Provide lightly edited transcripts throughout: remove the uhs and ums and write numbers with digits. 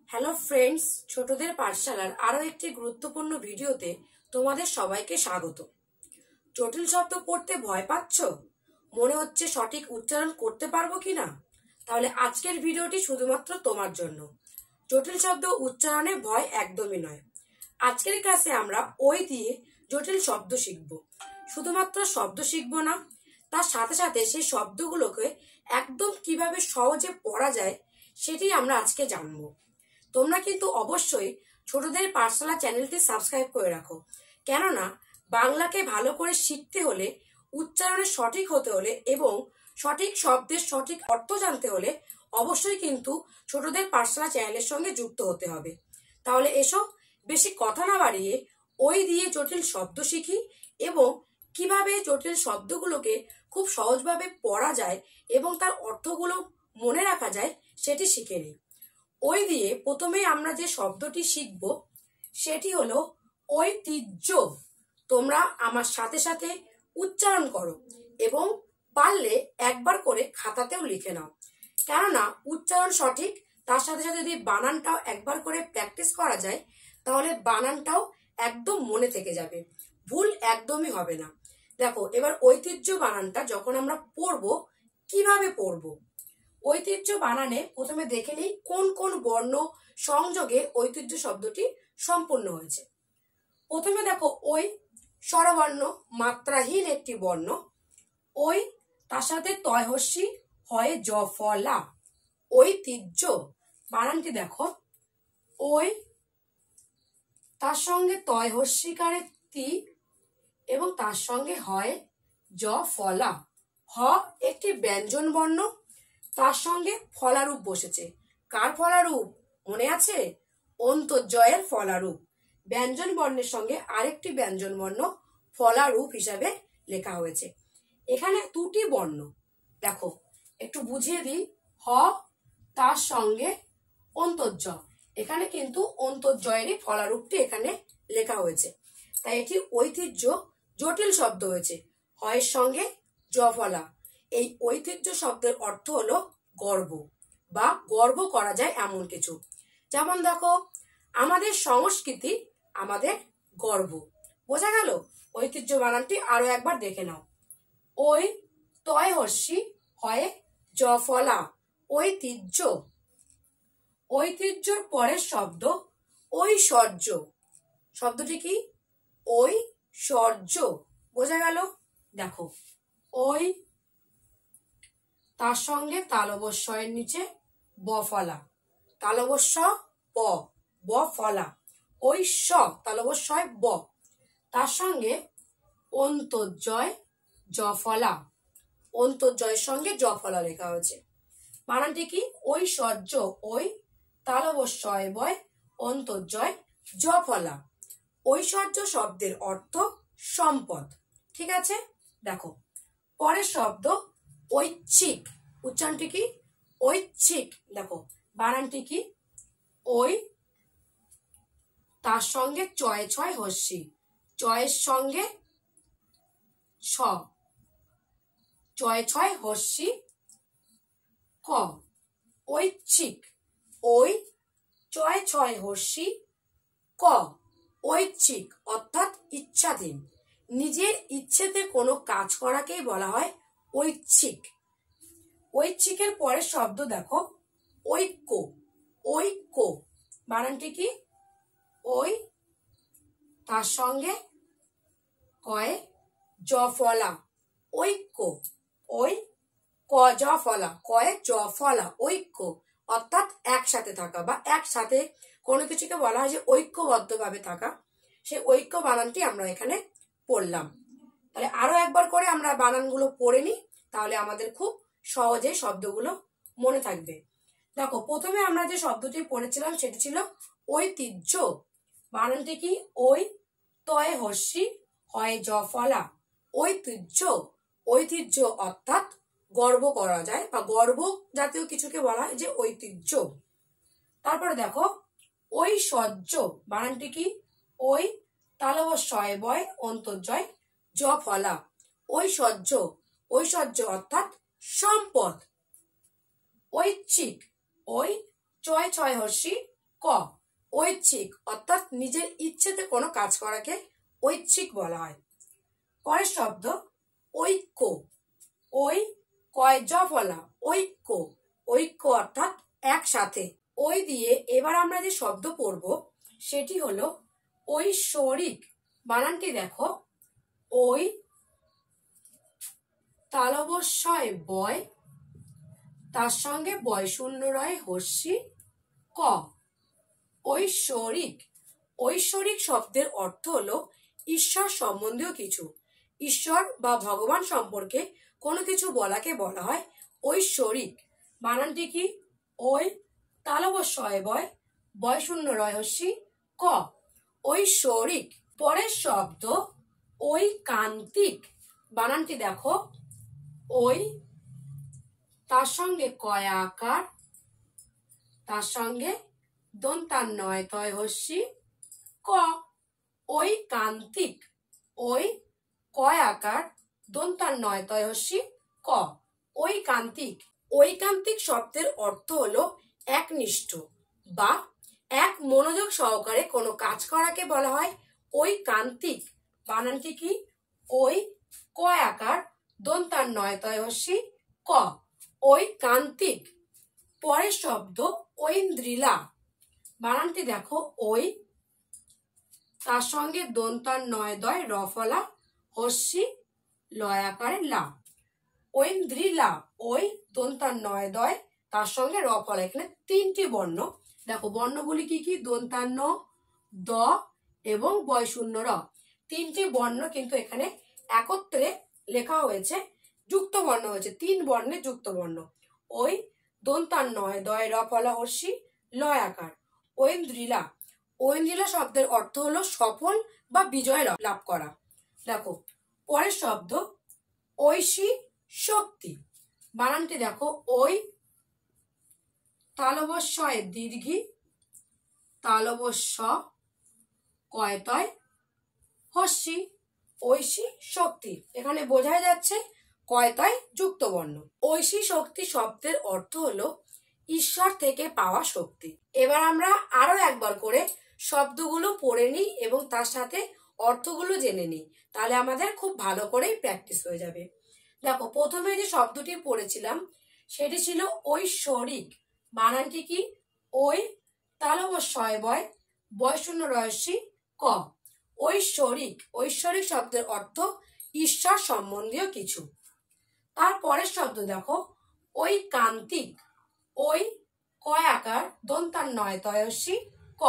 Hello friends, ছোটদের পাঠশালার আরো একটি গুরুত্বপূর্ণ ভিডিওতে তোমাদের সবাইকে স্বাগত। জটিল শব্দ পড়তে ভয় পাচ্ছ? মনে হচ্ছে সঠিক উচ্চারণ করতে পারবো কিনা? তাহলে আজকের ভিডিওটি শুধুমাত্র তোমার জন্য। জটিল শব্দ উচ্চারণে ভয় একদমই নয়। আজকের ক্লাসে আমরা ওই দিয়ে জটিল শব্দ শিখব। শুধুমাত্র শব্দ শিখব না, তার সাথে সাথে সেই শব্দগুলোকে একদম কিভাবে সহজে পড়া যায় সেটি আমরা আজকে জানবো। তোমরা কিন্তু অবশ্যই ছোটদের পাঠশালা চ্যানেলটি সাবস্ক্রাইব করে রাখো, কেননা বাংলাকে ভালো করে শিখতে হলে, উচ্চারণে সঠিক হতে হলে এবং সঠিক শব্দের সঠিক অর্থ জানতে হলে অবশ্যই কিন্তু ছোটদের পাঠশালা চ্যানেলের সঙ্গে যুক্ত হতে হবে। তাহলে এসো, বেশি কথা না বাড়িয়ে ওই দিয়ে জটিল শব্দ শিখি এবং কিভাবে জটিল শব্দগুলোকে খুব সহজভাবে পড়া যায় এবং তার অর্থগুলো মনে রাখা যায় সেটি শিখে নিই। ওই দিয়ে প্রথমে আমরা যে শব্দটি শিখব সেটি হলো ঐতিহ্য। তোমরা আমার সাথে সাথে উচ্চারণ করো এবং পারলে একবার করে খাতাতেও লিখে নাও, কেননা উচ্চারণ সঠিক, তার সাথে সাথে যদি বানানটাও একবার করে প্র্যাকটিস করা যায় তাহলে বানানটাও একদম মনে থেকে যাবে, ভুল একদমই হবে না। দেখো, এবার ঐতিহ্য বানানটা যখন আমরা পড়বো কিভাবে পড়বো। ঐতিহ্য বানানে প্রথমে দেখে নিই কোন কোন বর্ণ সংযোগে ঐতিহ্য শব্দটি সম্পূর্ণ হয়েছে। প্রথমে দেখো, ওই স্বরবর্ণ, মাত্রাহীন একটি বর্ণ। ওই, তার সাথে তয় হস্যি হয় জ ফলা। ঐতিহ্য বানানটি দেখো, ওই তার সঙ্গে তয় হস্যিকারে তি এবং তার সঙ্গে হয় জ ফলা। হ একটি ব্যঞ্জন বর্ণ, তার সঙ্গে ফলারূপ বসেছে। কার ফলারূপ মনে আছে? অন্তর্জয়ের ফলারূপ। ব্যঞ্জন বর্ণের সঙ্গে আরেকটি ব্যঞ্জন বর্ণ ফলারূপ হিসাবে লেখা হয়েছে। এখানে দুটি বর্ণ, দেখো একটু বুঝিয়ে দিই। হ তার সঙ্গে অন্তর্জ, এখানে কিন্তু অন্তর্জয়েরই ফলারূপটি এখানে লেখা হয়েছে, তাই এটি ঐতিহ্য জটিল শব্দ হয়েছে। হয়ের সঙ্গে জ ফলা। এই ঐতিহ্য শব্দের অর্থ হলো গর্ব বা গর্ব করা যায় এমন কিছু। যেমন দেখো, আমাদের সংস্কৃতি আমাদের গর্ব। বোঝা গেল? ঐতিহ্য বানানটি আরো একবার দেখে নাও। ওই তয় হস্যি হয় জ ফলা। ঐতিহ্য। ঐতিহ্যর পরের শব্দ ঐশ্বর্য। শব্দটি কি? ঐশ্বর্য। বোঝা গেল? দেখো, ওই তার সঙ্গে তালবস্যের নিচে ব ফলা। তালবস্য ব, ব ফলা। ওই স তালবস্যয় ব, তার সঙ্গে অন্তর্জয় জ ফলা। অন্তর্জয়ের সঙ্গে জ ফলা লেখা হয়েছে। বানানটি কি? ঐশ্বর্য। ওই তালবস্যয় বয় অন্তর্জয় জ ফলা। ঐশ্বর্য শব্দের অর্থ সম্পদ। ঠিক আছে? দেখো, পরের শব্দ ঐচ্ছিক। উচ্চারণটি কি? ঐচ্ছিক। দেখো বানানটি কি? ওই তার সঙ্গে চয় ছয় হস্যি, চয়ের সঙ্গে ছ, চয় ছয় হস্যি ক। ঐচ্ছিক। ওই চয় ছয় হস্যি ক। ঐচ্ছিক অর্থাৎ ইচ্ছাধীন। নিজের ইচ্ছেতে কোনো কাজ করাকেই বলা হয় ঐচ্ছিক। ঐচ্ছিকের পরের শব্দ দেখো ঐক্য। ঐক্য বানানটি কি? ওই তার সঙ্গে কয় জ ফলা। ঐক্য। ওই ক জ ফলা, কয় জ ফলা। ঐক্য অর্থাৎ একসাথে থাকা বা একসাথে কোনো কিছুকে বলা হয় যে ঐক্যবদ্ধ ভাবে থাকা। সেই ঐক্য বানানটি আমরা এখানে পড়লাম। তাহলে আরো একবার করে আমরা বানানগুলো পড়ে নিই, তাহলে আমাদের খুব সহজে শব্দগুলো মনে থাকবে। দেখো, প্রথমে আমরা যে শব্দটি পড়েছিলাম সেটি ছিল ঐতিহ্য। বানানটি কি? ওই তয় হস্যি হয় জ ফলা। ঐতিহ্য। ঐতিহ্য অর্থাৎ গর্ব করা যায় বা গর্ব জাতীয় কিছুকে বলা হয় যে ঐতিহ্য। তারপরে দেখো ঐশ্বর্য। বানানটি কি? ওই তালবস্যয় বয় অন্তর্জয় জ ফলা। ঐশ্বর্য। ঐশ্বর্য অর্থাৎ সম্পদ। ঐচ্ছিক। ওই চয় ছয় হস্যি ক ঐচ্ছিক অর্থাৎ নিজের ইচ্ছেতে কোনো কাজ করাকে ঐচ্ছিক বলা হয়। পরের শব্দ ঐক্য, ওই কয় জ ফলা, ঐক্য, ঐক্য অর্থাৎ একসাথে। ওই দিয়ে এবার আমরা যে শব্দ পড়ব সেটি হলো ঐশ্বরিক। বানানটি দেখো, ওই তালবস্যয় বয়, তার সঙ্গে বয় শূন্য রয় হস্যি ক, ঐশ্বরিক। ঐশ্বরিক শব্দের অর্থ হলো ঈশ্বর সম্বন্ধীয় কিছু। ঈশ্বর বা ভগবান সম্পর্কে কোনো কিছু বলাকে বলা হয় ঐশ্বরিক। বানানটি কি? ওই তালবস্যয় বয়, বয় শূন্য রয় হস্যি ক, ঐশ্বরিক। পরের শব্দ ঐকান্তিক। বানানটি দেখো, ওই তার সঙ্গে কয়া আকার, তার সঙ্গে দন্তান্নয় তয় হস্যি ক, ঐকান্তিক। ওই কয় আকার দন্তান্নয় তয় হস্যি ক, ঐকান্তিক। ঐকান্তিক শব্দের অর্থ হলো একনিষ্ঠ বা এক মনোযোগ সহকারে কোনো কাজ করাকে বলা হয় ঐকান্তিক। বানানটি কি? ওই কয় আকার দন্তান্নয় তয় হস্যি ক, ঐকান্তিক। পরের শব্দ ঐন্দ্রিলা। বানানটি দেখো, ওই তার সঙ্গে দন্তান্নয় দয় র ফলা হস্যি লয় আকারে লা, ঐন্দ্রিলা। ওই দন্তান্নয় দয় তার সঙ্গে র ফলা। এখানে তিনটি বর্ণ, দেখো বর্ণগুলি কি কি? দন্তান্ন, দ এবং বয় শূন্য র। তিনটি বর্ণ কিন্তু এখানে একত্রে লেখা হয়েছে, যুক্ত বর্ণ হয়েছে, তিন বর্ণে যুক্ত বর্ণ। ওই দন্তান্নয় দয় র ফলা হস্যি লয় আকার, ঐন্দ্রিলা। ঐন্দ্রিলা শব্দের অর্থ হলো সফল বা বিজয় লাভ করা। দেখো পরের শব্দ ঐশী শক্তি। বানানটি দেখো, ওই তালবস্যয় দীর্ঘি, তালবস্য কয়তয় হস্যি, ঐশী শক্তি। এখানে বোঝাই যাচ্ছে কয়তয় যুক্ত বর্ণ। ঐশী শক্তি শব্দের অর্থ হলো ঈশ্বর থেকে পাওয়া শক্তি। এবার আমরা আরো একবার করে শব্দগুলো পড়ে নিই এবং তার সাথে অর্থগুলো জেনে নিই, তাহলে আমাদের খুব ভালো করেই প্র্যাকটিস হয়ে যাবে। দেখো প্রথমে যে শব্দটি পড়েছিলাম সেটি ছিল ঐশ্বরিক। বানানটি কি? ওই তালবস্যয় বয়, বয় শূন্য রয়সী ক, ঐশ্বরিক। ঐশ্বরিক শব্দের অর্থ ঈশ্বর সম্বন্ধীয় কিছু। তারপরের শব্দ দেখো ঐকান্তিক। ওই কয় আকার দন্তান্নয় তয়সী ক,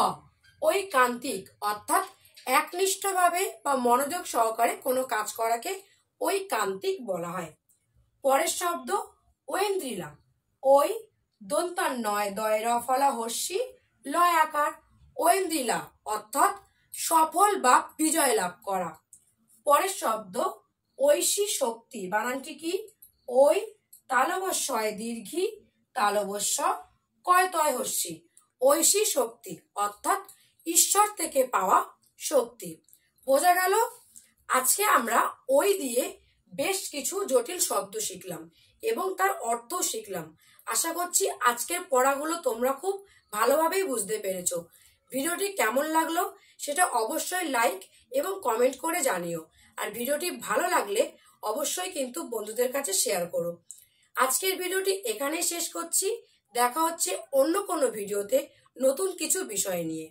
ঐকান্তিক অর্থাৎ একনিষ্ঠভাবে বা মনোযোগ সহকারে কোনো কাজ করাকে ঐকান্তিক বলা হয়। পরের শব্দ ঐন্দ্রিলা। ওই দন্তান্নয় দয় র ফলা হস্যি লয় আকার, ঐন্দ্রিলা অর্থাৎ সফল বা বিজয় লাভ করা। পরের শব্দ ঐশী শক্তি। বানানটি কি? ওই তালবস্যয় দীর্ঘি, তালবস্য কয়তয় হস্যি, ঐশী শক্তি অর্থাৎ ঈশ্বর থেকে পাওয়া শক্তি। বোঝা গেল? আজকে আমরা ওই দিয়ে বেশ কিছু জটিল শব্দ শিখলাম এবং তার অর্থ শিখলাম। আশা করছি আজকের পড়াগুলো তোমরা খুব ভালোভাবেই বুঝতে পেরেছো। ভিডিওটি কেমন লাগলো সেটা অবশ্যই লাইক এবং কমেন্ট করে জানিও। আর ভিডিওটি ভালো লাগলে অবশ্যই কিন্তু বন্ধুদের কাছে শেয়ার করো। আজকের ভিডিওটি এখানেই শেষ করছি। দেখা হচ্ছে অন্য কোনো ভিডিওতে নতুন কিছু বিষয় নিয়ে।